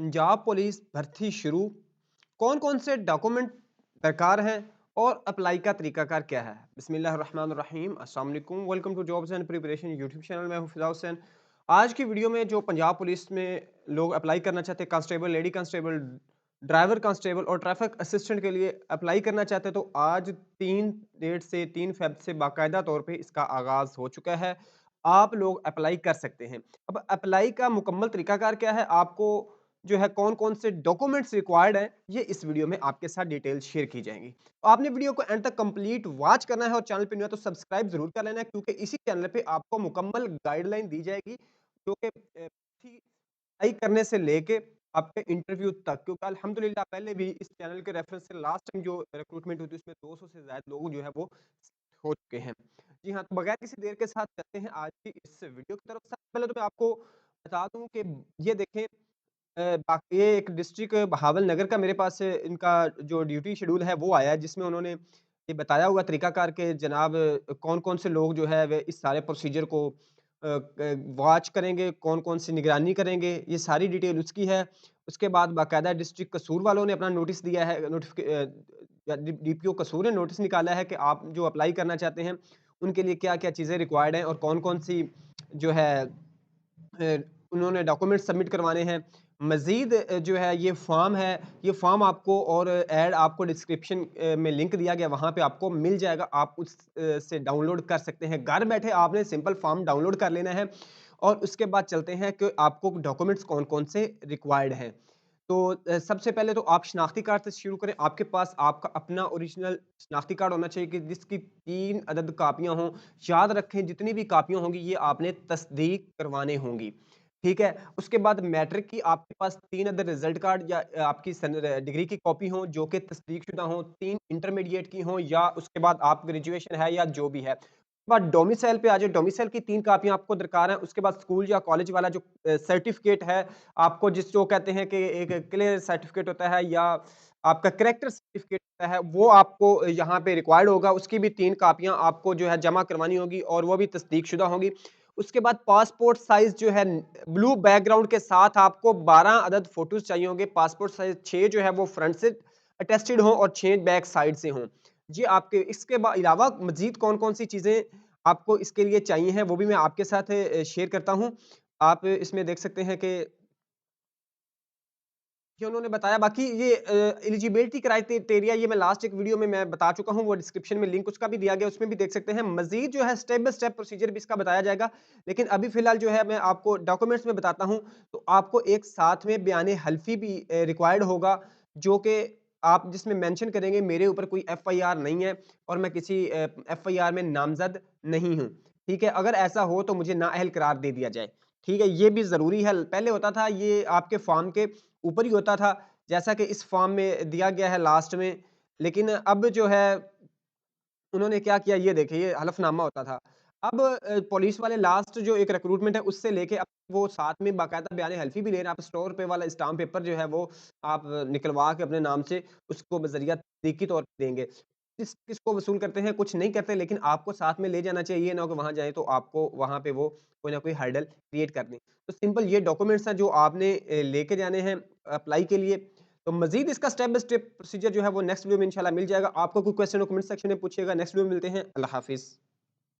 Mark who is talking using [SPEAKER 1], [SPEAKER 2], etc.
[SPEAKER 1] Punjab police भर्ती शुरू, कौन-कौन से डॉक्यूमेंट दरकार हैं और अप्लाई का तरीकाकार क्या है? बिस्मिल्लाहिर्रहमानिर्रहीम, अस्सलाम वालेकुम, welcome to jobs and preparation YouTube channel. मैं हूं फिदा हुसैन। आज की वीडियो में जो पंजाब पुलिस में लोग अप्लाई करना चाहते हैं, constable, lady constable, driver constable और ट्रैफिक असिस्टेंट के लिए अप्लाई करना चाहते हैं, तो आज 3 डेट से 3 फ़ेब से बाकायदा तौर पे इसका आगाज़ हो चुका है। आप लोग अप्लाई कर सकते हैं। अब अप्लाई का मुकम्मल तरीकाकार क्या है, आपको जो है कौन-कौन से डॉक्यूमेंट्स रिक्वायर्ड हैं, ये इस वीडियो में आपके साथ डिटेल शेयर की जाएँगी। तो आपने वीडियो को एंड तक कंप्लीट वॉच करना है और चैनल पे न्यू है तो सब्सक्राइब ज़रूर कर लेना है, क्योंकि इसी चैनल पे आपको मुकम्मल गाइडलाइन दी जाएगी जो कि थी अप्लाई करने से लेके आपके इंटरव्यू तक, क्योंकि अल्हम्दुलिल्लाह पहले भी इस चैनल के रेफरेंस से लास्ट टाइम जो रिक्रूटमेंट हुई थी उसमें 200 से ज़ायद लोग जो है वो हो चुके हैं। जी हाँ, तो बगैर किसी देर के साथ चलते हैं आज की इस वीडियो की तरफ। सबसे पहले तो मैं आपको बता दूँ कि ये देखें, बाकी ये एक डिस्ट्रिक्ट बहावल नगर का मेरे पास इनका जो ड्यूटी शेड्यूल है वो आया है, जिसमें उन्होंने ये बताया हुआ तरीकाकार के जनाब कौन-कौन से लोग जो है वे इस सारे प्रोसीजर को वॉच करेंगे, कौन-कौन सी निगरानी करेंगे, ये सारी डिटेल उसकी है। उसके बाद बाकायदा डिस्ट्रिक्ट कसूर वालों ने अपना नोटिस दिया है, डीपीओ कसूर ने नोटिस निकाला है कि आप जो अप्लाई करना चाहते हैं, उनके लिए क्या-क्या चीज़ें रिक्वायर्ड हैं और कौन-कौन सी जो है उन्होंने डॉक्यूमेंट सबमिट करवाने हैं। मज़ीद जो है ये फ़ॉर्म है, ये फ़ॉर्म आपको और ऐड आपको डिस्क्रिप्शन में लिंक दिया गया, वहाँ पे आपको मिल जाएगा। आप उस से डाउनलोड कर सकते हैं। घर बैठे आपने सिंपल फ़ॉर्म डाउनलोड कर लेना है और उसके बाद चलते हैं कि आपको डॉक्यूमेंट्स कौन-कौन से रिक्वायर्ड हैं। तो सबसे पहले तो आप शनाख्ती कार्ड से शुरू करें। आपके पास आपका अपना ओरिजिनल शनाख्ती कार्ड होना चाहिए कि जिसकी 3 अदद कापियाँ हों। याद रखें जितनी भी कापियाँ होंगी ये आपने तस्दीक करवाने होंगी। ठीक है? उसके बाद मैट्रिक की आपके पास 3 अदद रिज़ल्ट कार्ड या आपकी डिग्री की कॉपी हो जो कि तस्दीकशुदा हों, 3 इंटरमीडिएट की हों या उसके बाद आप ग्रेजुएशन है या जो भी है। बाद डोमिसाइल पे आ जाए, डोमिसाइल की 3 कापियाँ आपको दरकार हैं। उसके बाद स्कूल या कॉलेज वाला जो सर्टिफ़िकेट है, आपको जिसको कहते हैं कि एक क्लियर सर्टिफ़िकेट होता है या आपका करैक्टर सर्टिफ़िकेट होता है, वो आपको यहाँ पे रिक्वायर्ड होगा। उसकी भी 3 कापियाँ आपको जो है जमा करवानी होगी और वो भी तस्दीकशुदा होंगी। उसके बाद पासपोर्ट साइज़ जो है ब्लू बैकग्राउंड के साथ आपको 12 अदद फ़ोटोज़ चाहिए होंगे। पासपोर्ट साइज़ 6 जो है वो फ्रंट से अटेस्टेड हों और 6 बैक साइड से हों। जी, आपके इसके अलावा मज़ीद कौन-कौन सी चीज़ें आपको इसके लिए चाहिए हैं, वो भी मैं आपके साथ शेयर करता हूँ। आप इसमें देख सकते हैं कि उन्होंने बताया, बाकी ये एलिजिबिलिटी क्राइटेरिया ये मैं लास्ट एक वीडियो में मैं बता चुका हूँ, वो डिस्क्रिप्शन में लिंक उसका भी दिया गया, उसमें भी देख सकते हैं। मज़ीद जो है स्टेप बाय स्टेप प्रोसीजर भी इसका बताया जाएगा, लेकिन अभी फ़िलहाल जो है मैं आपको डॉक्यूमेंट्स में बताता हूँ। तो आपको एक साथ में बयान हल्फ़ी भी रिक्वायर्ड होगा, जो कि आप जिसमें मेंशन करेंगे मेरे ऊपर कोई एफआईआर नहीं है और मैं किसी एफआईआर में नामज़द नहीं हूँ। ठीक है? अगर ऐसा हो तो मुझे नाअहल करार दे दिया जाए। ठीक है? ये भी ज़रूरी है। पहले होता था ये आपके फॉर्म के ऊपर ही होता था, जैसा कि इस फॉर्म में दिया गया है लास्ट में। लेकिन अब जो है उन्होंने क्या किया ये देखिए, ये हलफ़नामा होता था। अब पुलिस वाले लास्ट जो एक रिक्रूटमेंट है उससे लेके अब वो साथ में बाकायदा बयान हल्फ़ी भी ले रहे हैं। आप स्टोर पे वाला स्टाम्प पेपर जो है वो आप निकलवा के अपने नाम से उसको बज़रिया तस्दीक़ तौर पे देंगे। किसको वसूल करते हैं, कुछ नहीं करते, लेकिन आपको साथ में ले जाना चाहिए, ये ना हो कि वहाँ जाए तो आपको वहाँ पे वो कोई ना कोई हर्डल क्रिएट कर दें। तो सिंपल ये डॉक्यूमेंट्स हैं जो आपने लेके जाने हैं अप्लाई के लिए। तो मज़ीद इसका स्टेप बाय स्टेप प्रोसीजर जो है वो नेक्स्ट वीडियो में इंशाल्लाह मिल जाएगा। आपको कोई क्वेश्चन हो कमेंट सेक्शन में पूछिएगा। नेक्स्ट वीडियो में मिलते हैं। अल्लाह हाफ़िज़।